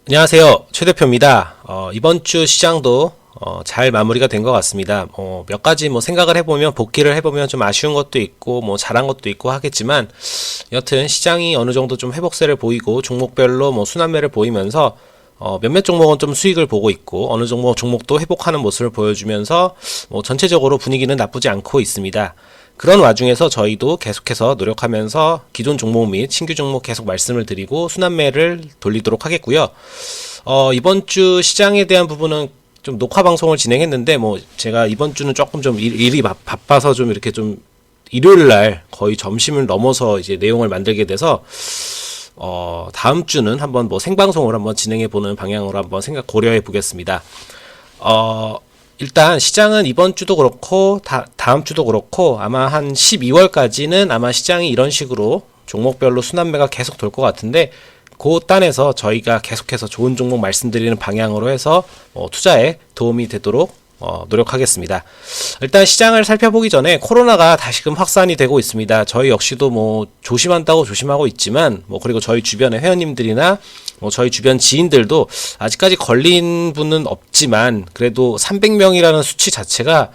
안녕하세요. 최 대표입니다. 이번 주 시장도 잘 마무리가 된 것 같습니다. 몇 가지 생각을 해보면, 복귀를 해보면 좀 아쉬운 것도 있고, 잘한 것도 있고 하겠지만, 여튼 시장이 어느 정도 좀 회복세를 보이고, 종목별로 순환매를 보이면서, 몇몇 종목은 좀 수익을 보고 있고, 어느 종목도 회복하는 모습을 보여주면서, 전체적으로 분위기는 나쁘지 않고 있습니다. 그런 와중에서 저희도 계속해서 노력하면서 기존 종목 및 신규 종목 계속 말씀을 드리고 순환매를 돌리도록 하겠고요. 이번 주 시장에 대한 부분은 좀 녹화 방송을 진행했는데, 제가 이번 주는 조금 좀 일이 바빠서 좀 이렇게 좀 일요일 날 거의 점심을 넘어서 이제 내용을 만들게 돼서, 다음 주는 한번 생방송을 한번 진행해 보는 방향으로 한번 고려해 보겠습니다. 일단 시장은 이번 주도 그렇고 다음 주도 그렇고 아마 한 12월까지는 아마 시장이 이런 식으로 종목별로 순환매가 계속 돌 것 같은데, 그 단에서 저희가 계속해서 좋은 종목 말씀드리는 방향으로 해서 투자에 도움이 되도록 노력하겠습니다. 일단 시장을 살펴보기 전에 코로나가 다시금 확산이 되고 있습니다. 저희 역시도 조심한다고 조심하고 있지만, 그리고 저희 주변의 회원님들이나 저희 주변 지인들도 아직까지 걸린 분은 없지만, 그래도 300명이라는 수치 자체가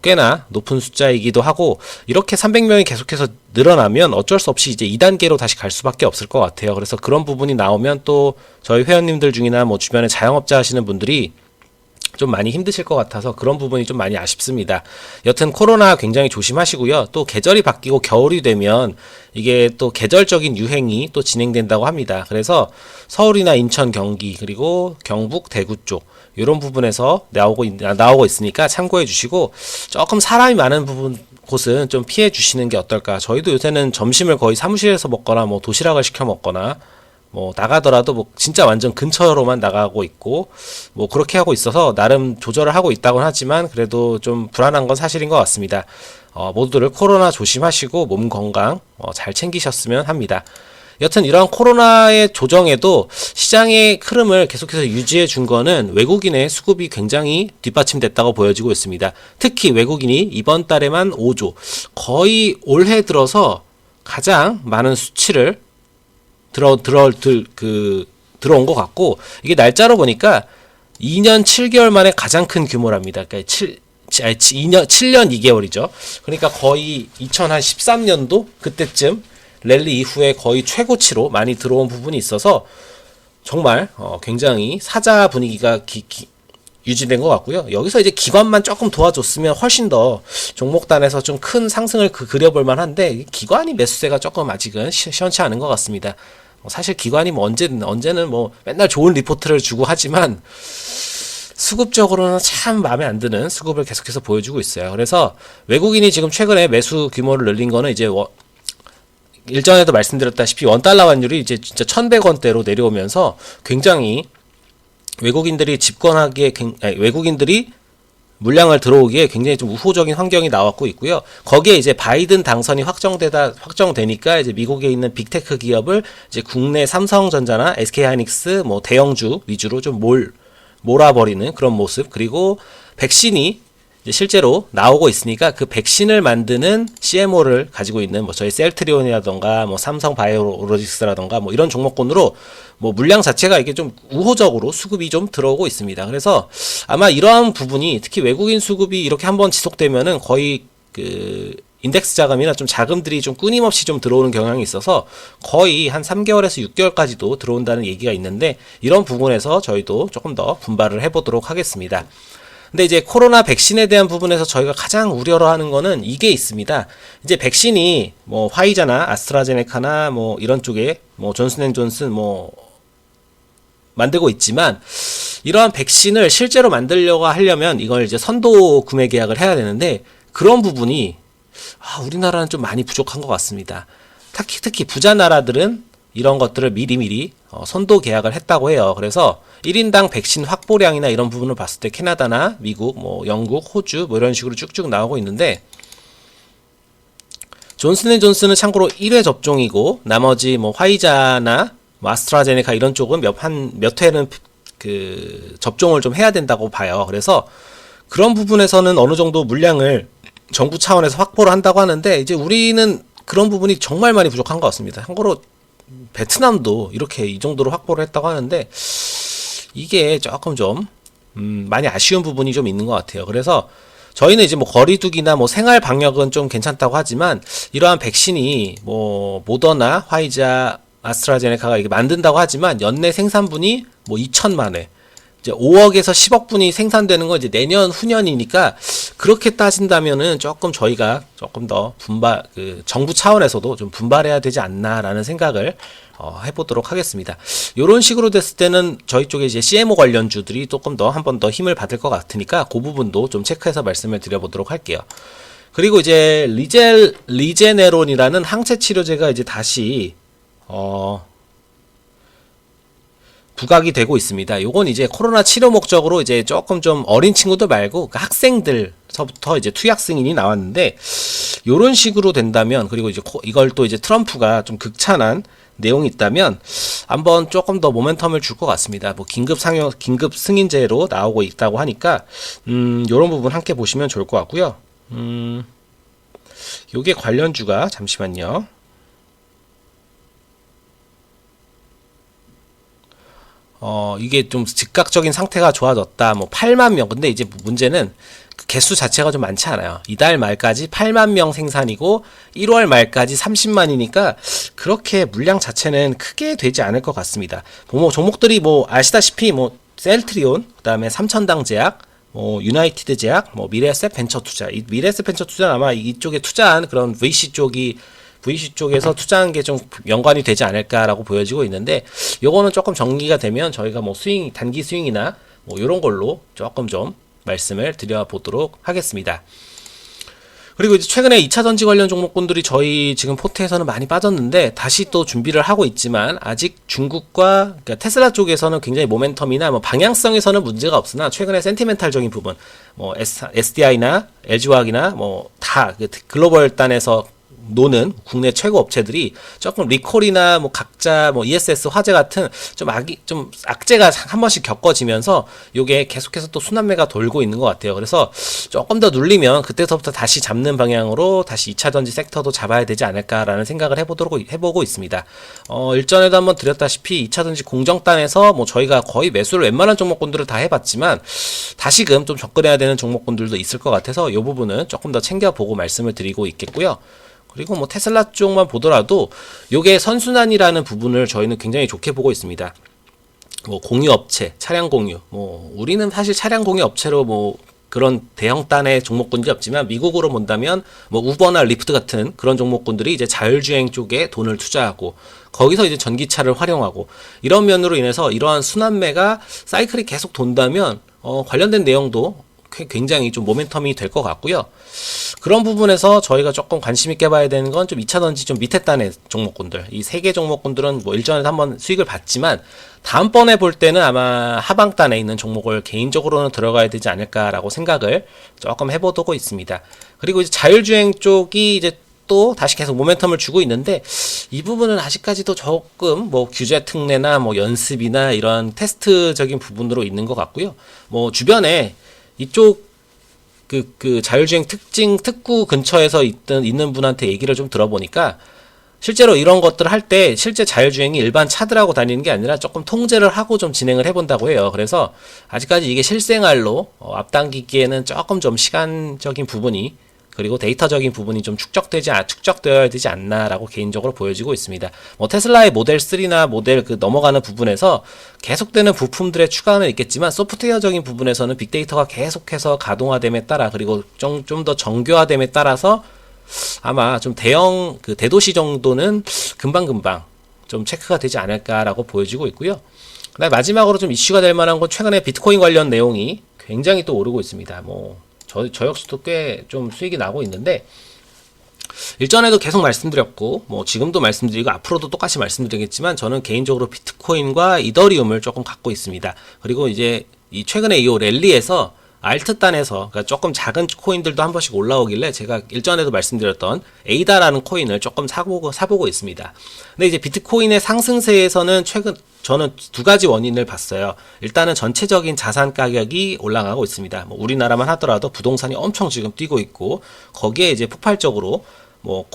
꽤나 높은 숫자이기도 하고, 이렇게 300명이 계속해서 늘어나면 어쩔 수 없이 이제 2단계로 다시 갈 수밖에 없을 것 같아요. 그래서 그런 부분이 나오면 또 저희 회원님들 중이나 주변에 자영업자 하시는 분들이 좀 많이 힘드실 것 같아서 그런 부분이 좀 많이 아쉽습니다. 여튼 코로나 굉장히 조심하시고요. 또 계절이 바뀌고 겨울이 되면 이게 또 계절적인 유행이 또 진행된다고 합니다. 그래서 서울이나 인천, 경기, 그리고 경북, 대구 쪽 이런 부분에서 나오고 있으니까 참고해 주시고, 조금 사람이 많은 곳은 좀 피해 주시는 게 어떨까. 저희도 요새는 점심을 거의 사무실에서 먹거나 도시락을 시켜 먹거나 나가더라도 진짜 완전 근처로만 나가고 있고, 그렇게 하고 있어서 나름 조절을 하고 있다고는 하지만 그래도 좀 불안한 건 사실인 것 같습니다. 모두들 코로나 조심하시고 몸 건강 잘 챙기셨으면 합니다. 여튼 이런 코로나의 조정에도 시장의 흐름을 계속해서 유지해 준 거는 외국인의 수급이 굉장히 뒷받침됐다고 보여지고 있습니다. 특히 외국인이 이번 달에만 5조, 거의 올해 들어서 가장 많은 수치를 들어온 것 같고, 이게 날짜로 보니까 2년 7개월 만에 가장 큰 규모랍니다. 그러니까 7년 2개월이죠. 그러니까 거의 2013년도 그때쯤 랠리 이후에 거의 최고치로 많이 들어온 부분이 있어서 정말 굉장히 사자 분위기가 유지된 것 같고요. 여기서 이제 기관만 조금 도와줬으면 훨씬 더 종목단에서 좀 큰 상승을 그려볼 만한데, 기관이 매수세가 조금 아직은 시원치 않은 것 같습니다. 사실 기관이 언제는 맨날 좋은 리포트를 주고 하지만 수급적으로는 참 마음에 안 드는 수급을 계속해서 보여주고 있어요. 그래서 외국인이 지금 최근에 매수 규모를 늘린 거는 이제 일전에도 말씀드렸다시피 원달러 환율이 이제 진짜 1100원대로 내려오면서 굉장히 외국인들이 물량을 들어오기에 굉장히 좀 우호적인 환경이 나왔고 있고요. 거기에 이제 바이든 당선이 확정되니까 이제 미국에 있는 빅테크 기업을 이제 국내 삼성전자나 SK하이닉스 대형주 위주로 좀 몰아버리는 그런 모습, 그리고 백신이 이제 실제로 나오고 있으니까 그 백신을 만드는 CMO를 가지고 있는 저희 셀트리온이라던가 삼성 바이오로직스라던가 이런 종목군으로 물량 자체가 이게 좀 우호적으로 수급이 좀 들어오고 있습니다. 그래서 아마 이러한 부분이, 특히 외국인 수급이 이렇게 한번 지속되면은 거의 인덱스 자금이나 좀 자금들이 좀 끊임없이 좀 들어오는 경향이 있어서 거의 한 3개월에서 6개월까지도 들어온다는 얘기가 있는데, 이런 부분에서 저희도 조금 더 분발을 해보도록 하겠습니다. 근데 이제 코로나 백신에 대한 부분에서 저희가 가장 우려를 하는 거는 이게 있습니다. 이제 백신이 화이자나 아스트라제네카나 이런 쪽에 존슨앤존슨 만들고 있지만, 이러한 백신을 실제로 만들려고 하려면 이걸 이제 선도 구매 계약을 해야 되는데, 그런 부분이 우리나라는 좀 많이 부족한 것 같습니다. 특히 부자 나라들은 이런 것들을 미리 선도 계약을 했다고 해요. 그래서 1인당 백신 확보량이나 이런 부분을 봤을 때 캐나다나 미국, 영국, 호주 이런 식으로 쭉쭉 나오고 있는데, 존슨앤존슨은 참고로 1회 접종이고 나머지 화이자나 아스트라제네카 이런 쪽은 몇 회는 접종을 좀 해야 된다고 봐요. 그래서 그런 부분에서는 어느 정도 물량을 정부 차원에서 확보를 한다고 하는데, 이제 우리는 그런 부분이 정말 많이 부족한 것 같습니다. 참고로 베트남도 이렇게 이 정도로 확보를 했다고 하는데, 이게 조금 좀 많이 아쉬운 부분이 좀 있는 것 같아요. 그래서 저희는 이제 뭐 거리두기나 뭐 생활 방역은 좀 괜찮다고 하지만 이러한 백신이 뭐 모더나, 화이자, 아스트라제네카가 이게 만든다고 하지만 연내 생산분이 뭐 2천만 회, 이제 5억에서 10억 분이 생산되는 건 이제 내년 후년이니까 그렇게 따진다면은 조금 저희가 조금 더 정부 차원에서도 좀 분발해야 되지 않나라는 생각을 해보도록 하겠습니다. 이런 식으로 됐을 때는 저희 쪽에 이제 CMO 관련주들이 조금 더 한 번 더 힘을 받을 것 같으니까 그 부분도 좀 체크해서 말씀을 드려보도록 할게요. 그리고 이제 리제네론이라는 항체 치료제가 이제 다시 부각이 되고 있습니다. 요건 이제 코로나 치료 목적으로 이제 조금 좀 어린 친구들 말고 그 학생들서부터 이제 투약 승인이 나왔는데 요런 식으로 된다면, 그리고 이제 이걸 또 이제 트럼프가 좀 극찬한 내용이 있다면 한번 조금 더 모멘텀을 줄 것 같습니다. 뭐 긴급 승인제로 나오고 있다고 하니까 요런 부분 함께 보시면 좋을 것 같고요. 요게 관련주가 잠시만요. 이게 좀 즉각적인 상태가 좋아졌다. 뭐 8만 명. 근데 이제 문제는 그 개수 자체가 좀 많지 않아요. 이달 말까지 8만 명 생산이고 1월 말까지 30만이니까 그렇게 물량 자체는 크게 되지 않을 것 같습니다. 뭐 종목들이 뭐 아시다시피 뭐 셀트리온, 그다음에 삼천당 제약, 뭐 유나이티드 제약, 뭐 미래에셋 벤처 투자. 이 미래에셋 벤처 투자는 아마 이쪽에 투자한 그런 VC 쪽에서 투자한 게 좀 연관이 되지 않을까라고 보여지고 있는데, 요거는 조금 정리가 되면 저희가 뭐 단기 스윙이나 뭐 요런 걸로 조금 좀 말씀을 드려보도록 하겠습니다. 그리고 이제 최근에 2차 전지 관련 종목군들이 저희 지금 포트에서는 많이 빠졌는데 다시 또 준비를 하고 있지만, 아직 중국과 그러니까 테슬라 쪽에서는 굉장히 모멘텀이나 뭐 방향성에서는 문제가 없으나 최근에 센티멘탈적인 부분, 뭐 SDI나 LG화학이나 뭐 다 글로벌 단에서 노는 국내 최고 업체들이 조금 리콜이나 뭐 각자 뭐 ESS 화재 같은 좀 악재가 한 번씩 겪어지면서 요게 계속해서 또 순환매가 돌고 있는 것 같아요. 그래서 조금 더 눌리면 그때서부터 다시 잡는 방향으로 다시 2차 전지 섹터도 잡아야 되지 않을까라는 생각을 해보고 있습니다. 일전에도 한번 드렸다시피 2차 전지 공정단에서 뭐 저희가 거의 매수를 웬만한 종목군들을 다 해봤지만 다시금 좀 접근해야 되는 종목군들도 있을 것 같아서 요 부분은 조금 더 챙겨보고 말씀을 드리고 있겠고요. 그리고 뭐 테슬라 쪽만 보더라도 요게 선순환이라는 부분을 저희는 굉장히 좋게 보고 있습니다. 뭐 공유 업체, 차량 공유, 뭐 우리는 사실 차량 공유 업체로 뭐 그런 대형단의 종목군들이 없지만 미국으로 본다면 뭐 우버나 리프트 같은 그런 종목군들이 이제 자율주행 쪽에 돈을 투자하고 거기서 이제 전기차를 활용하고, 이런 면으로 인해서 이러한 순환매가 사이클이 계속 돈다면 관련된 내용도 굉장히 좀 모멘텀이 될 것 같고요. 그런 부분에서 저희가 조금 관심 있게 봐야 되는 건 좀 2차 전지 좀 밑에 단의 종목군들, 이 세 개 종목군들은 뭐 일전에 한번 수익을 봤지만 다음번에 볼 때는 아마 하방단에 있는 종목을 개인적으로는 들어가야 되지 않을까라고 생각을 조금 해보고 있습니다. 그리고 이제 자율주행 쪽이 이제 또 다시 계속 모멘텀을 주고 있는데, 이 부분은 아직까지도 조금 뭐 규제 특례나 뭐 연습이나 이런 테스트적인 부분으로 있는 것 같고요. 뭐 주변에 이쪽 그 자율주행 특구 근처에서 있는 분한테 얘기를 좀 들어보니까 실제로 이런 것들을 할 때 실제 자율주행이 일반 차들하고 다니는 게 아니라 조금 통제를 하고 좀 진행을 해본다고 해요. 그래서 아직까지 이게 실생활로 앞당기기에는 조금 좀 시간적인 부분이, 그리고 데이터적인 부분이 좀 축적되어야 되지 않나라고 개인적으로 보여지고 있습니다. 뭐 테슬라의 모델 3나 모델 넘어가는 부분에서 계속되는 부품들의 추가는 있겠지만 소프트웨어적인 부분에서는 빅데이터가 계속해서 가동화됨에 따라, 그리고 좀 더 정교화됨에 따라서 아마 좀 대형 대도시 정도는 금방금방 좀 체크가 되지 않을까라고 보여지고 있고요. 그다음에 마지막으로 좀 이슈가 될 만한 건 최근에 비트코인 관련 내용이 굉장히 또 오르고 있습니다. 저 역시도 꽤 좀 수익이 나고 있는데, 일전에도 계속 말씀드렸고 뭐 지금도 말씀드리고 앞으로도 똑같이 말씀드리겠지만 저는 개인적으로 비트코인과 이더리움을 조금 갖고 있습니다. 그리고 이제 이 최근에 이 랠리에서 알트단에서 그러니까 조금 작은 코인들도 한 번씩 올라오길래 제가 일전에도 말씀드렸던 에이다라는 코인을 조금 사보고 있습니다. 근데 이제 비트코인의 상승세에서는 저는 두 가지 원인을 봤어요. 일단은 전체적인 자산 가격이 올라가고 있습니다. 뭐 우리나라만 하더라도 부동산이 엄청 지금 뛰고 있고, 거기에 이제 폭발적으로 뭐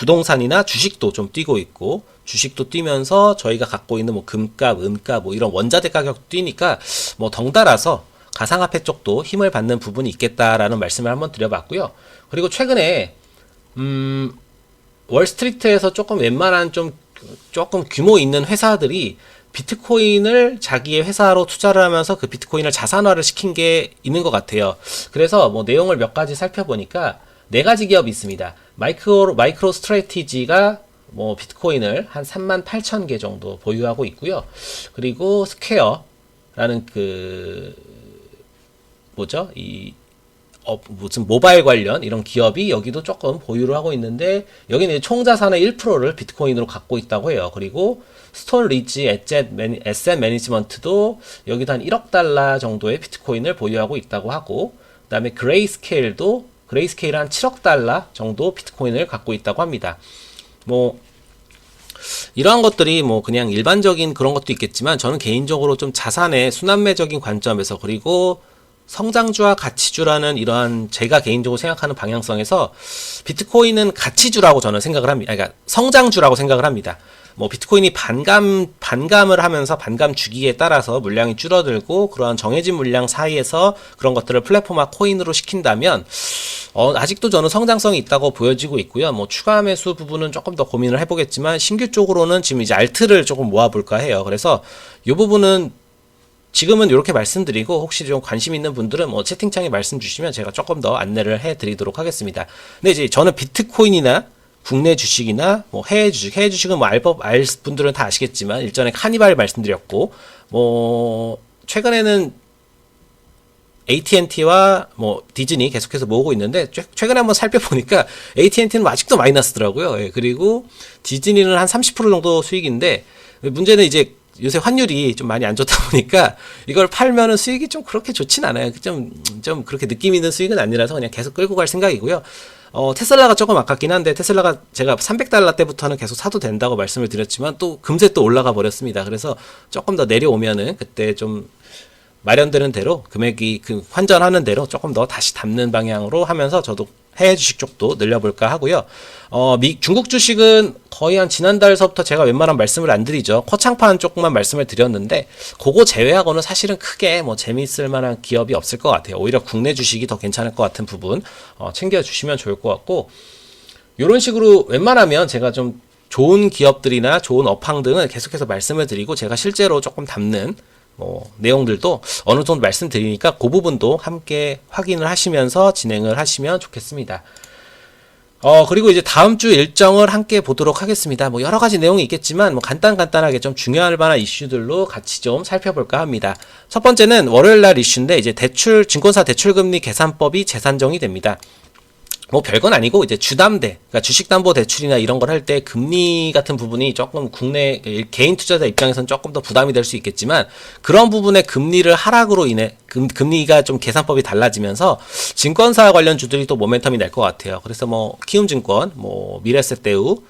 부동산이나 주식도 좀 뛰고 있고, 주식도 뛰면서 저희가 갖고 있는 뭐 금값, 은값, 뭐 이런 원자재 가격도 뛰니까 뭐 덩달아서 가상화폐 쪽도 힘을 받는 부분이 있겠다라는 말씀을 한번 드려봤고요. 그리고 최근에 월스트리트에서 조금 웬만한 조금 규모 있는 회사들이 비트코인을 자기의 회사로 투자를 하면서 그 비트코인을 자산화를 시킨 게 있는 것 같아요. 그래서 뭐 내용을 몇 가지 살펴보니까 네 가지 기업이 있습니다. 마이크로 스트래티지가 뭐 비트코인을 한 38,000개 정도 보유하고 있고요. 그리고 스퀘어라는 무슨 모바일 관련 이런 기업이 여기도 조금 보유를 하고 있는데, 여기는 총 자산의 1%를 비트코인으로 갖고 있다고 해요. 그리고 스톤 리지 에셋 매니지먼트도 여기도 한 1억 달러 정도의 비트코인을 보유하고 있다고 하고, 그 다음에 그레이스케일은 한 7억 달러 정도 비트코인을 갖고 있다고 합니다. 뭐 이러한 것들이 뭐 그냥 일반적인 그런 것도 있겠지만, 저는 개인적으로 좀 자산의 순환매적인 관점에서, 그리고 성장주와 가치주라는 이러한 제가 개인적으로 생각하는 방향성에서 비트코인은 가치주라고 저는 생각을 합니다. 그러니까 성장주라고 생각을 합니다. 뭐 비트코인이 반감을 하면서 반감 주기에 따라서 물량이 줄어들고, 그러한 정해진 물량 사이에서 그런 것들을 플랫폼화 코인으로 시킨다면 아직도 저는 성장성이 있다고 보여지고 있고요. 뭐 추가 매수 부분은 조금 더 고민을 해보겠지만, 신규 쪽으로는 지금 이제 알트를 조금 모아볼까 해요. 그래서 이 부분은 지금은 이렇게 말씀드리고, 혹시 좀 관심 있는 분들은 뭐 채팅창에 말씀 주시면 제가 조금 더 안내를 해드리도록 하겠습니다. 근데 이제 저는 비트코인이나 국내 주식이나 뭐 해외 주식은 뭐 알 분들은 다 아시겠지만, 일전에 카니발 말씀드렸고, 뭐 최근에는 AT&T와 뭐 디즈니 계속해서 모으고 있는데, 최근에 한번 살펴보니까 AT&T는 아직도 마이너스더라고요. 예, 그리고 디즈니는 한 30% 정도 수익인데, 문제는 이제 요새 환율이 좀 많이 안 좋다 보니까 이걸 팔면은 수익이 좀 그렇게 좋진 않아요. 좀 그렇게 느낌 있는 수익은 아니라서 그냥 계속 끌고 갈 생각이고요. 테슬라가 조금 아깝긴 한데, 테슬라가 제가 300달러 때부터는 계속 사도 된다고 말씀을 드렸지만, 또 금세 또 올라가 버렸습니다. 그래서 조금 더 내려오면은 그때 좀 마련되는 대로 금액이 환전하는 대로 조금 더 다시 담는 방향으로 하면서 저도 해외 주식 쪽도 늘려볼까 하고요. 중국 주식은 거의 한 지난달서부터 제가 웬만한 말씀을 안 드리죠. 코창판 조금만 말씀을 드렸는데, 그거 제외하고는 사실은 크게 뭐 재미있을 만한 기업이 없을 것 같아요. 오히려 국내 주식이 더 괜찮을 것 같은 부분 챙겨주시면 좋을 것 같고, 이런 식으로 웬만하면 제가 좀 좋은 기업들이나 좋은 업황 등을 계속해서 말씀을 드리고, 제가 실제로 조금 담는 내용들도 어느 정도 말씀드리니까 그 부분도 함께 확인을 하시면서 진행을 하시면 좋겠습니다. 그리고 이제 다음 주 일정을 함께 보도록 하겠습니다. 뭐 여러 가지 내용이 있겠지만, 뭐 간단하게 좀 중요할 만한 이슈들로 같이 좀 살펴볼까 합니다. 첫 번째는 월요일 날 이슈인데, 이제 증권사 대출금리 계산법이 재산정이 됩니다. 뭐 별건 아니고, 이제 그러니까 주식담보대출이나 이런 걸 할 때 금리 같은 부분이 조금 국내 개인 투자자 입장에서는 조금 더 부담이 될 수 있겠지만, 그런 부분의 금리를 하락으로 인해 금리가 좀 계산법이 달라지면서 증권사 관련 주들이 또 모멘텀이 날 것 같아요. 그래서 뭐 키움증권, 뭐 미래에셋대우,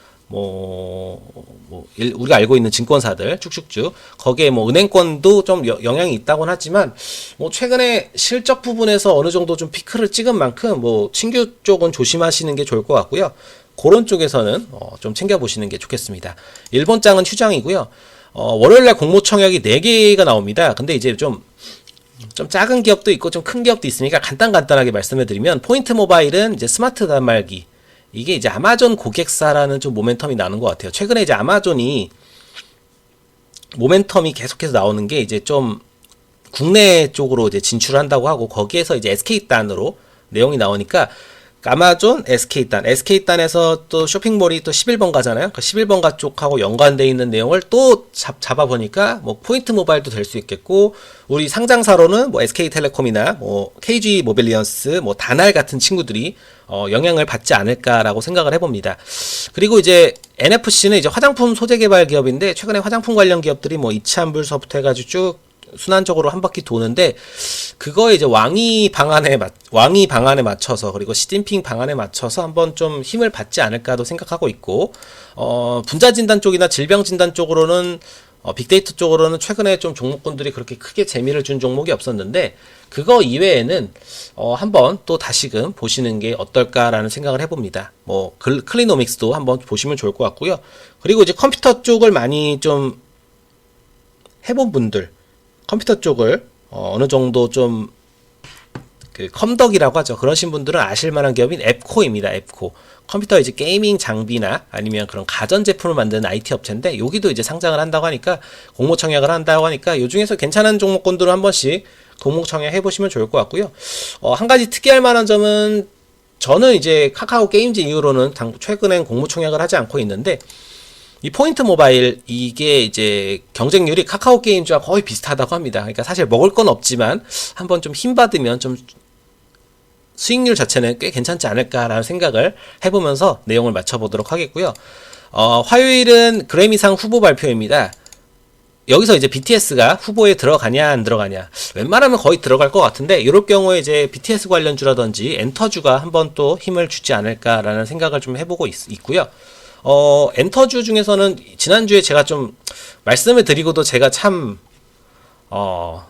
우리가 알고 있는 증권사들 쭉쭉쭉, 거기에 뭐 은행권도 좀 영향이 있다고는 하지만, 뭐 최근에 실적 부분에서 어느 정도 좀 피크를 찍은 만큼 뭐 신규 쪽은 조심하시는 게 좋을 것 같고요. 그런 쪽에서는 좀 챙겨보시는 게 좋겠습니다. 일본장은 휴장이고요. 월요일날 공모청약이 4개가 나옵니다. 근데 이제 좀 작은 기업도 있고 좀 큰 기업도 있으니까 간단하게 말씀을 드리면, 포인트 모바일은 이제 스마트 단말기, 이게 이제 아마존 고객사라는 좀 모멘텀이 나는 것 같아요. 최근에 이제 아마존이 모멘텀이 계속해서 나오는 게, 이제 좀 국내 쪽으로 이제 진출한다고 하고, 거기에서 이제 SK단으로 내용이 나오니까, 아마존, SK단에서 또 쇼핑몰이 또 11번가잖아요. 그 11번가 쪽하고 연관되어 있는 내용을 또 잡아보니까, 뭐 포인트 모바일도 될 수 있겠고, 우리 상장사로는 뭐 SK텔레콤이나 뭐 KG 모빌리언스, 뭐 다날 같은 친구들이 영향을 받지 않을까라고 생각을 해봅니다. 그리고 이제 NFC는 이제 화장품 소재 개발 기업인데, 최근에 화장품 관련 기업들이 뭐 이치한불서부터 해가지고 쭉 순환적으로 한 바퀴 도는데, 그거에 이제 왕이 방안에 맞춰서, 그리고 시진핑 방안에 맞춰서 한번 좀 힘을 받지 않을까도 생각하고 있고, 분자진단 쪽이나 질병진단 쪽으로는 빅데이터 쪽으로는 최근에 좀 종목군들이 그렇게 크게 재미를 준 종목이 없었는데 그거 이외에는 한번 또 다시금 보시는 게 어떨까라는 생각을 해봅니다. 뭐 클리노믹스도 한번 보시면 좋을 것 같고요. 그리고 이제 컴퓨터 쪽을 많이 좀 해본 분들, 컴퓨터 쪽을 어느 정도 좀 그 컴덕이라고 하죠. 그러신 분들은 아실만한 기업인 앱코입니다. 앱코. 컴퓨터 이제 게이밍 장비나 아니면 그런 가전 제품을 만드는 IT 업체인데 여기도 이제 상장을 한다고 하니까 공모 청약을 한다고 하니까 이 중에서 괜찮은 종목군들을 한 번씩 공모 청약 해보시면 좋을 것 같고요. 한 가지 특이할 만한 점은 저는 이제 카카오 게임즈 이후로는 최근엔 공모 청약을 하지 않고 있는데 이 포인트 모바일 이게 이제 경쟁률이 카카오 게임즈와 거의 비슷하다고 합니다. 그러니까 사실 먹을 건 없지만 한번 좀 힘 받으면 좀 수익률 자체는 꽤 괜찮지 않을까라는 생각을 해보면서 내용을 맞춰보도록 하겠고요. 화요일은 그래미상 후보 발표입니다. 여기서 이제 BTS가 후보에 들어가냐 안 들어가냐 웬만하면 거의 들어갈 것 같은데 이럴 경우에 이제 BTS 관련주라든지 엔터주가 한번 또 힘을 주지 않을까라는 생각을 좀 해보고 있고요. 엔터주 중에서는 지난주에 제가 좀 말씀을 드리고도 제가 참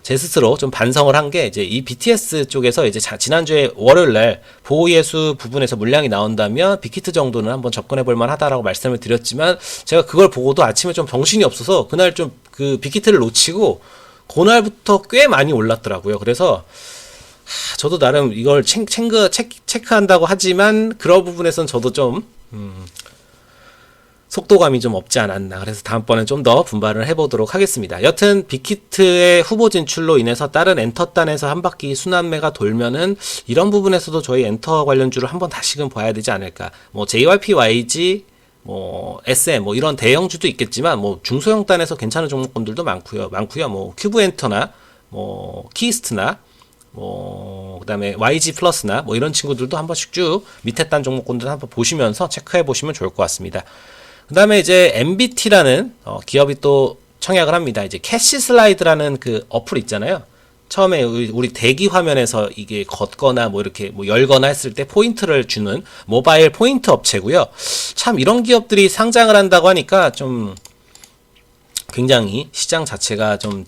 제 스스로 좀 반성을 한 게 이제 이 BTS 쪽에서 이제 지난주에 월요일날 보호예수 부분에서 물량이 나온다면 빅히트 정도는 한번 접근해 볼 만하다라고 말씀을 드렸지만 제가 그걸 보고도 아침에 좀 정신이 없어서 그날 좀 그 빅히트를 놓치고 그날부터 꽤 많이 올랐더라고요. 그래서 저도 나름 이걸 체크한다고 하지만 그런 부분에서는 저도 좀 속도감이 좀 없지 않았나. 그래서 다음번엔 좀 더 분발을 해보도록 하겠습니다. 여튼 빅히트의 후보 진출로 인해서 다른 엔터단에서 한 바퀴 순환매가 돌면은 이런 부분에서도 저희 엔터 관련주를 한번 다시금 봐야 되지 않을까. 뭐 JYP, YG, 뭐 SM 뭐 이런 대형주도 있겠지만 뭐 중소형 단에서 괜찮은 종목군들도 많고요. 뭐 큐브 엔터나 뭐 키스트나 뭐 그다음에 YG 플러스나 뭐 이런 친구들도 한 번씩 쭉 밑에 단 종목군들 한번 보시면서 체크해 보시면 좋을 것 같습니다. 그 다음에 이제 MBT라는 기업이 또 청약을 합니다. 이제 캐시 슬라이드라는 그 어플 있잖아요. 처음에 우리 대기 화면에서 이게 걷거나 뭐 이렇게 뭐 열거나 했을 때 포인트를 주는 모바일 포인트 업체고요. 참 이런 기업들이 상장을 한다고 하니까 좀 굉장히 시장 자체가 좀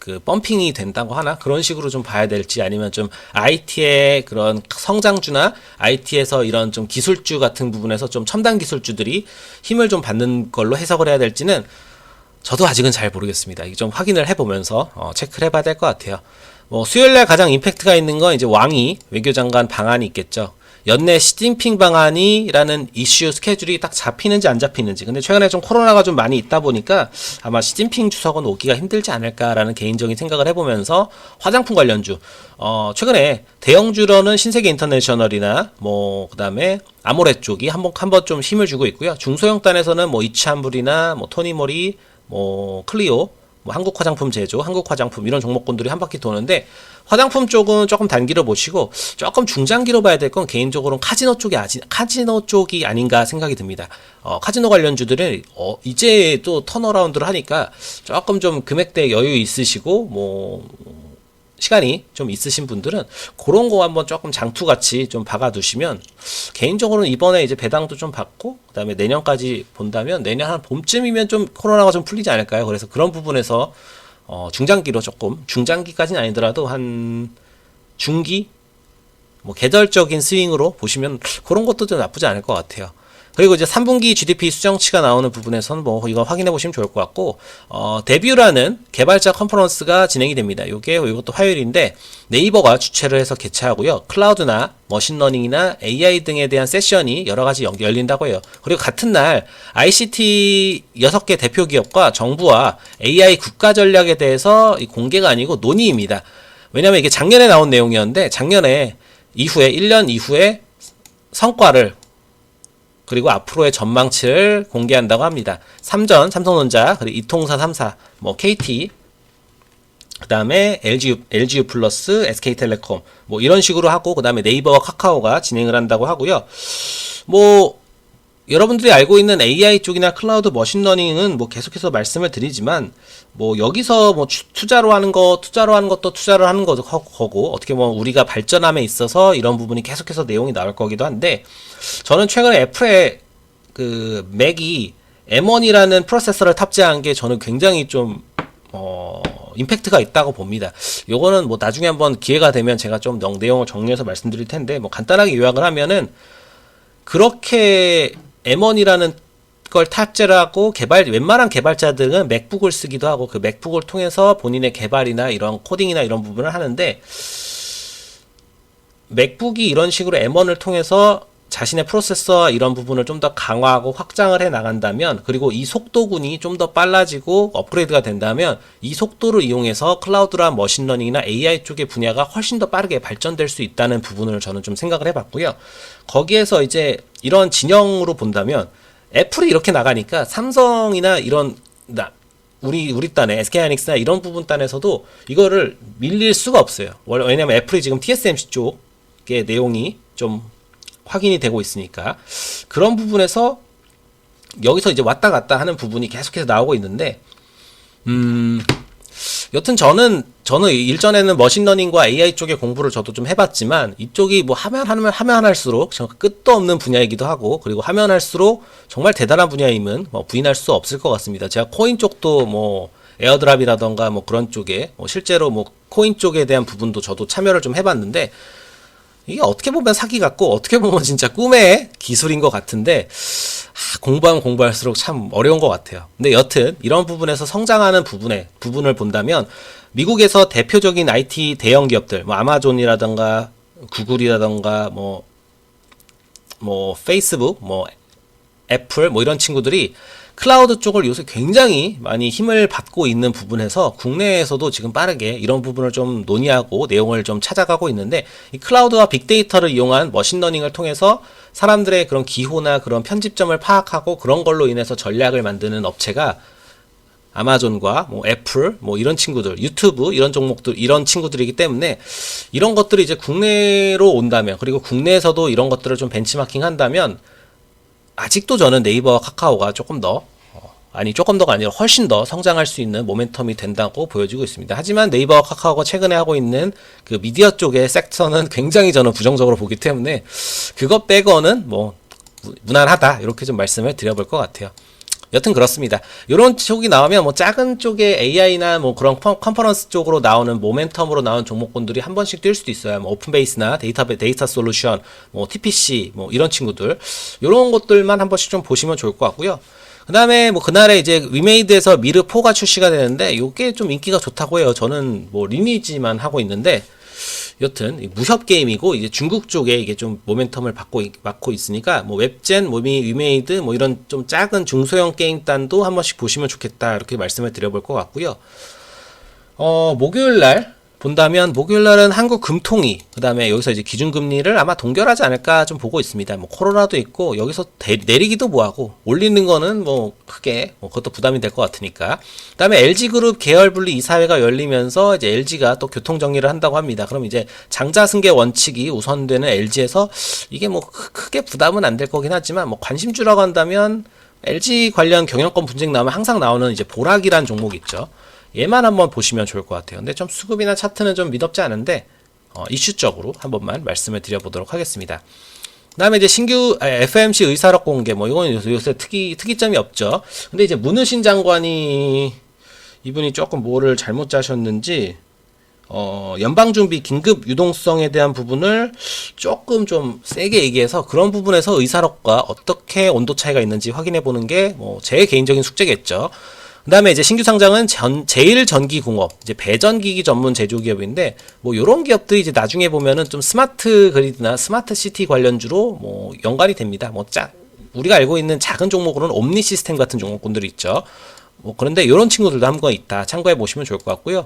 그 펌핑이 된다고 하나 그런 식으로 좀 봐야 될지 아니면 좀 IT의 그런 성장주나 IT에서 이런 좀 기술주 같은 부분에서 좀 첨단 기술주들이 힘을 좀 받는 걸로 해석을 해야 될지는 저도 아직은 잘 모르겠습니다. 이게 좀 확인을 해보면서 체크를 해봐야 될 것 같아요. 뭐 수요일날 가장 임팩트가 있는 건 이제 왕이 외교장관 방안이 있겠죠. 연내 시진핑 방안이라는 이슈 스케줄이 딱 잡히는지 안 잡히는지. 근데 최근에 좀 코로나가 좀 많이 있다 보니까 아마 시진핑 주석은 오기가 힘들지 않을까라는 개인적인 생각을 해보면서 화장품 관련주. 최근에 대형주로는 신세계 인터내셔널이나 뭐 그다음에 아모레 쪽이 한번 좀 힘을 주고 있고요. 중소형 단에서는 뭐 이치한불이나 뭐 토니모리, 뭐 클리오, 뭐 한국 화장품 제조, 한국 화장품 이런 종목군들이 한 바퀴 도는데 화장품 쪽은 조금 단기로 보시고 조금 중장기로 봐야 될 건 개인적으로는 카지노 쪽이 아닌가 생각이 듭니다. 카지노 관련주들은 이제 또 턴어라운드를 하니까 조금 좀 금액대 여유 있으시고 뭐 시간이 좀 있으신 분들은 그런 거 한번 조금 장투같이 좀 박아두시면 개인적으로는 이번에 이제 배당도 좀 받고 그다음에 내년까지 본다면 내년 한 봄쯤이면 좀 코로나가 좀 풀리지 않을까요? 그래서 그런 부분에서 중장기로 조금 중장기까지는 아니더라도 한 중기 뭐 계절적인 스윙으로 보시면 그런 것도 좀 나쁘지 않을 것 같아요. 그리고 이제 3분기 GDP 수정치가 나오는 부분에서는 뭐 이거 확인해 보시면 좋을 것 같고 데뷔라는 개발자 컨퍼런스가 진행이 됩니다. 이것도 화요일인데 네이버가 주최를 해서 개최하고요. 클라우드나 머신러닝이나 AI 등에 대한 세션이 여러 가지 열린다고 해요. 그리고 같은 날 ICT 6개 대표 기업과 정부와 AI 국가 전략에 대해서 공개가 아니고 논의입니다. 왜냐하면 이게 작년에 나온 내용이었는데 작년에 이후에 1년 이후에 성과를 그리고 앞으로의 전망치를 공개한다고 합니다. 삼전, 삼성전자, 그리고 이통사 3사, 뭐 KT, 그 다음에 LGU 플러스, SK텔레콤, 뭐 이런 식으로 하고, 그 다음에 네이버와 카카오가 진행을 한다고 하고요. 뭐, 여러분들이 알고 있는 AI 쪽이나 클라우드 머신러닝은 뭐 계속해서 말씀을 드리지만, 뭐 여기서 뭐 투자로 하는 것도 투자를 하는 거고, 어떻게 보면 우리가 발전함에 있어서 이런 부분이 계속해서 내용이 나올 거기도 한데, 저는 최근에 애플의 그 맥이 M1이라는 프로세서를 탑재한 게 저는 굉장히 좀 임팩트가 있다고 봅니다. 요거는 뭐 나중에 한번 기회가 되면 제가 좀 내용을 정리해서 말씀드릴 텐데, 뭐 간단하게 요약을 하면은, 그렇게 M1이라는 걸 탑재를 하고 웬만한 개발자들은 맥북을 쓰기도 하고 그 맥북을 통해서 본인의 개발이나 이런 코딩이나 이런 부분을 하는데, 맥북이 이런 식으로 M1을 통해서 자신의 프로세서 이런 부분을 좀 더 강화하고 확장을 해 나간다면, 그리고 이 속도군이 좀 더 빨라지고 업그레이드가 된다면 이 속도를 이용해서 클라우드랑 머신러닝이나 AI 쪽의 분야가 훨씬 더 빠르게 발전될 수 있다는 부분을 저는 좀 생각을 해봤고요. 거기에서 이제 이런 진영으로 본다면 애플이 이렇게 나가니까 삼성이나 이런 우리 딴에 SK하이닉스나 이런 부분 딴에서도 이거를 밀릴 수가 없어요. 왜냐면 애플이 지금 TSMC 쪽의 내용이 좀 확인이 되고 있으니까 그런 부분에서 여기서 이제 왔다 갔다 하는 부분이 계속해서 나오고 있는데, 여튼 저는 일전에는 머신러닝과 AI 쪽의 공부를 저도 좀 해봤지만, 이쪽이 뭐 하면 할수록 끝도 없는 분야이기도 하고, 그리고 하면 할수록 정말 대단한 분야임은 뭐 부인할 수 없을 것 같습니다. 제가 코인 쪽도 뭐 에어드랍이라던가 뭐 그런 쪽에 실제로 뭐 코인 쪽에 대한 부분도 저도 참여를 좀 해봤는데, 이게 어떻게 보면 사기 같고 어떻게 보면 진짜 꿈의 기술인 것 같은데, 공부하면 공부할수록 참 어려운 것 같아요. 근데 여튼 이런 부분에서 성장하는 부분을 본다면, 미국에서 대표적인 IT 대형 기업들, 뭐 아마존이라던가 구글이라던가 뭐 페이스북, 뭐 애플, 뭐 이런 친구들이 클라우드 쪽을 요새 굉장히 많이 힘을 받고 있는 부분에서 국내에서도 지금 빠르게 이런 부분을 좀 논의하고 내용을 좀 찾아가고 있는데, 이 클라우드와 빅데이터를 이용한 머신러닝을 통해서 사람들의 그런 기호나 그런 편집점을 파악하고 그런 걸로 인해서 전략을 만드는 업체가 아마존과 뭐 애플, 뭐 이런 친구들, 유튜브 이런 종목들, 이런 친구들이기 때문에, 이런 것들이 이제 국내로 온다면, 그리고 국내에서도 이런 것들을 좀 벤치마킹 한다면, 아직도 저는 네이버와 카카오가 조금 더가 아니라 훨씬 더 성장할 수 있는 모멘텀이 된다고 보여지고 있습니다. 하지만 네이버와 카카오가 최근에 하고 있는 그 미디어 쪽의 섹터는 굉장히 저는 부정적으로 보기 때문에, 그것 빼고는 뭐 무난하다, 이렇게 좀 말씀을 드려볼 것 같아요. 여튼 그렇습니다. 이런 쪽이 나오면 뭐 작은 쪽에 AI나 뭐 그런 컨퍼런스 쪽으로 나오는 모멘텀으로 나온 종목군들이 한 번씩 뛸 수도 있어요. 뭐 오픈베이스나 데이터 솔루션, 뭐 TPC, 뭐 이런 친구들, 이런 것들만 한 번씩 좀 보시면 좋을 것 같고요. 그 다음에 뭐 그날에 이제 위메이드에서 미르4가 출시가 되는데, 이게 좀 인기가 좋다고 해요. 저는 뭐 리니지만 하고 있는데, 여튼 무협 게임이고 이제 중국 쪽에 이게 좀 모멘텀을 맡고 있으니까, 뭐 웹젠, 뭐 위메이드, 뭐 이런 좀 작은 중소형 게임단도 한 번씩 보시면 좋겠다, 이렇게 말씀을 드려볼 것 같고요. 목요일날 본다면, 목요일날은 한국 금통위, 그 다음에 여기서 이제 기준금리를 아마 동결하지 않을까 좀 보고 있습니다. 뭐 코로나도 있고 여기서 내리기도 뭐하고 올리는 거는 뭐 크게 그것도 부담이 될 것 같으니까. 그 다음에 LG그룹 계열분리 이사회가 열리면서 이제 LG가 또 교통정리를 한다고 합니다. 그럼 이제 장자승계 원칙이 우선되는 LG에서 이게 뭐 크게 부담은 안 될 거긴 하지만, 뭐 관심주라고 한다면 LG 관련 경영권 분쟁 나오면 항상 나오는 이제 보락이란 종목 있죠. 얘만 한번 보시면 좋을 것 같아요. 근데 좀 수급이나 차트는 좀 믿업지 않은데, 이슈적으로 한 번만 말씀을 드려보도록 하겠습니다. 그 다음에 이제 신규 FMC 의사록 공개, 뭐 이건 요새 특이점이 없죠. 근데 이제 문우신 장관이, 이분이 조금 뭐를 잘못 짜셨는지, 연방준비 긴급 유동성에 대한 부분을 조금 좀 세게 얘기해서, 그런 부분에서 의사록과 어떻게 온도 차이가 있는지 확인해 보는 게 뭐 제 개인적인 숙제겠죠. 그 다음에 이제 신규 상장은 제일전기공업, 이제 배전기기 전문 제조기업인데, 뭐 요런 기업들이 이제 나중에 보면은 좀 스마트 그리드나 스마트 시티 관련주로 뭐 연관이 됩니다. 뭐 우리가 알고 있는 작은 종목으로는 옴니 시스템 같은 종목군들이 있죠. 뭐 그런데 요런 친구들도 한번 있다, 참고해 보시면 좋을 것 같고요.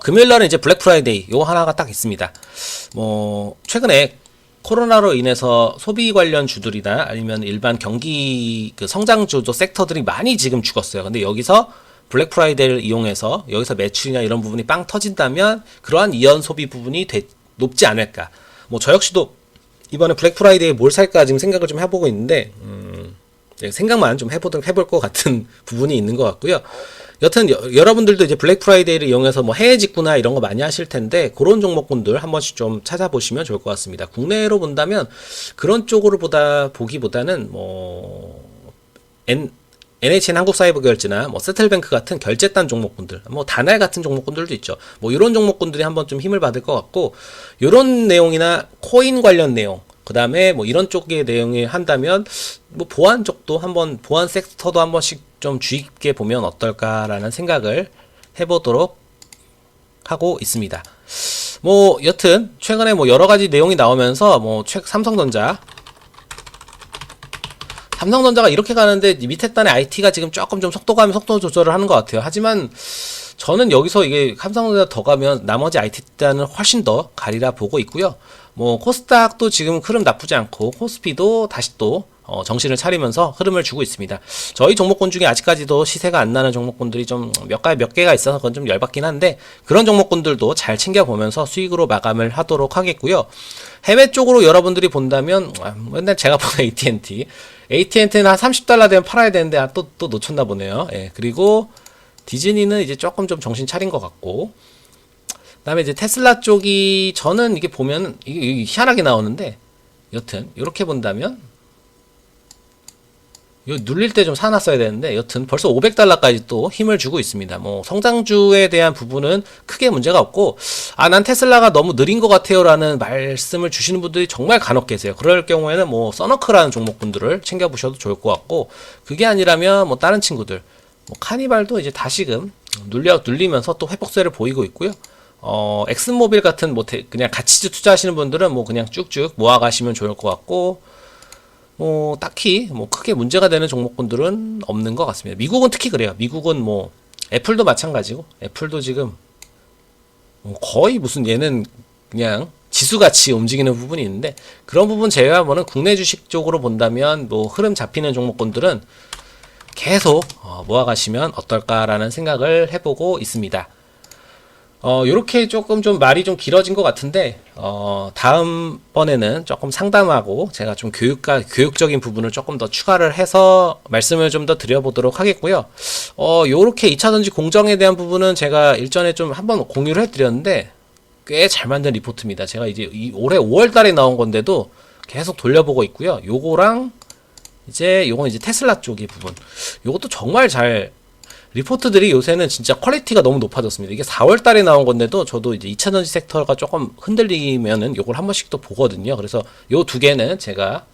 금요일날은 이제 블랙 프라이데이 요 하나가 딱 있습니다. 뭐 최근에 코로나로 인해서 소비 관련 주들이나 아니면 일반 경기 그 성장주도 섹터들이 많이 지금 죽었어요. 근데 여기서 블랙 프라이데이를 이용해서 여기서 매출이나 이런 부분이 빵 터진다면 그러한 이연 소비 부분이 높지 않을까. 뭐 저 역시도 이번에 블랙 프라이데이에 뭘 살까 지금 생각을 좀 해보고 있는데, 생각만 좀 해볼 것 같은 부분이 있는 것 같고요. 여튼 여러분들도 이제 블랙 프라이데이를 이용해서 뭐 해외 직구나 이런 거 많이 하실 텐데, 그런 종목군들 한 번씩 좀 찾아보시면 좋을 것 같습니다. 국내로 본다면 그런 쪽으로 보기보다는 뭐 NHN 한국사이버결제나 뭐 세틀뱅크 같은 결제단 종목군들, 뭐 다날 같은 종목군들도 있죠. 뭐 이런 종목군들이 한번 좀 힘을 받을 것 같고, 이런 내용이나 코인 관련 내용, 그 다음에 뭐 이런 쪽의 내용이 한다면 뭐 보안 쪽도 한번, 보안 섹터도 한 번씩 좀 주의 깊게 보면 어떨까라는 생각을 해보도록 하고 있습니다. 뭐 여튼 최근에 뭐 여러 가지 내용이 나오면서 뭐 삼성전자가 이렇게 가는데 밑에 단의 IT가 지금 조금 좀 속도 조절을 하는 것 같아요. 하지만 저는 여기서 이게 삼성전자 더 가면 나머지 IT 단은 훨씬 더 가리라 보고 있고요. 뭐 코스닥도 지금 흐름 나쁘지 않고 코스피도 다시 또 정신을 차리면서 흐름을 주고 있습니다. 저희 종목군 중에 아직까지도 시세가 안 나는 종목군들이 좀 몇 개가 있어서 그건 좀 열받긴 한데, 그런 종목군들도 잘 챙겨보면서 수익으로 마감을 하도록 하겠고요. 해외 쪽으로 여러분들이 본다면 맨날 제가 보는 AT&T는 한 $30 되면 팔아야 되는데 또 놓쳤나 보네요. 예, 그리고 디즈니는 이제 조금 좀 정신 차린 것 같고, 그다음에 이제 테슬라 쪽이, 저는 이게 보면 이게 희한하게 나오는데, 여튼 이렇게 본다면 이거 눌릴 때 좀 사놨어야 되는데, 여튼 벌써 $500까지 또 힘을 주고 있습니다. 뭐 성장주에 대한 부분은 크게 문제가 없고, 난 테슬라가 너무 느린 것 같아요 라는 말씀을 주시는 분들이 정말 간혹 계세요. 그럴 경우에는 뭐 써너크라는 종목분들을 챙겨보셔도 좋을 것 같고, 그게 아니라면 뭐 다른 친구들, 뭐 카니발도 이제 다시금 눌리면서 또 회복세를 보이고 있고요. 엑슨모빌 같은 뭐 그냥 가치주 투자하시는 분들은 뭐 그냥 쭉쭉 모아가시면 좋을 것 같고, 딱히 뭐 크게 문제가 되는 종목군들은 없는 것 같습니다. 미국은 특히 그래요. 미국은 뭐 애플도 마찬가지고, 애플도 지금 거의 무슨, 얘는 그냥 지수같이 움직이는 부분이 있는데, 그런 부분 제외하고는 국내 주식 쪽으로 본다면 뭐 흐름 잡히는 종목군들은 계속 모아가시면 어떨까라는 생각을 해보고 있습니다. 요렇게 조금 좀 말이 좀 길어진 것 같은데, 다음번에는 조금 상담하고 제가 좀 교육적인 부분을 조금 더 추가를 해서 말씀을 좀 더 드려보도록 하겠고요. 요렇게 2차전지 공정에 대한 부분은 제가 일전에 좀 한번 공유를 해드렸는데, 꽤 잘 만든 리포트입니다. 제가 이제 올해 5월 달에 나온 건데도 계속 돌려보고 있고요. 요거랑 요건 이제 테슬라 쪽의 부분. 요것도 정말 잘, 리포트들이 요새는 진짜 퀄리티가 너무 높아졌습니다. 이게 4월 달에 나온 건데도 저도 이제 2차전지 섹터가 조금 흔들리면은 요걸 한 번씩 또 보거든요. 그래서 요 두 개는 제가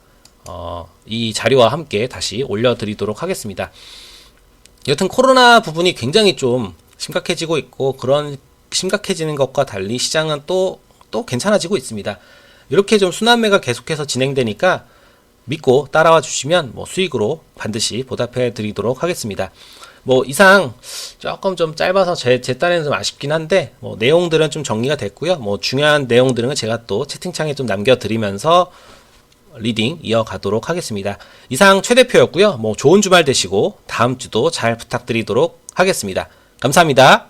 이 자료와 함께 다시 올려드리도록 하겠습니다. 여튼 코로나 부분이 굉장히 좀 심각해지고 있고, 그런 심각해지는 것과 달리 시장은 또 괜찮아지고 있습니다. 이렇게 좀 순환매가 계속해서 진행되니까 믿고 따라와 주시면 뭐 수익으로 반드시 보답해 드리도록 하겠습니다. 뭐 이상 조금 좀 짧아서 제 딴에는 좀 아쉽긴 한데, 뭐 내용들은 좀 정리가 됐고요. 뭐 중요한 내용들은 제가 또 채팅창에 좀 남겨드리면서 리딩 이어가도록 하겠습니다. 이상 최 대표였고요. 뭐 좋은 주말 되시고 다음 주도 잘 부탁드리도록 하겠습니다. 감사합니다.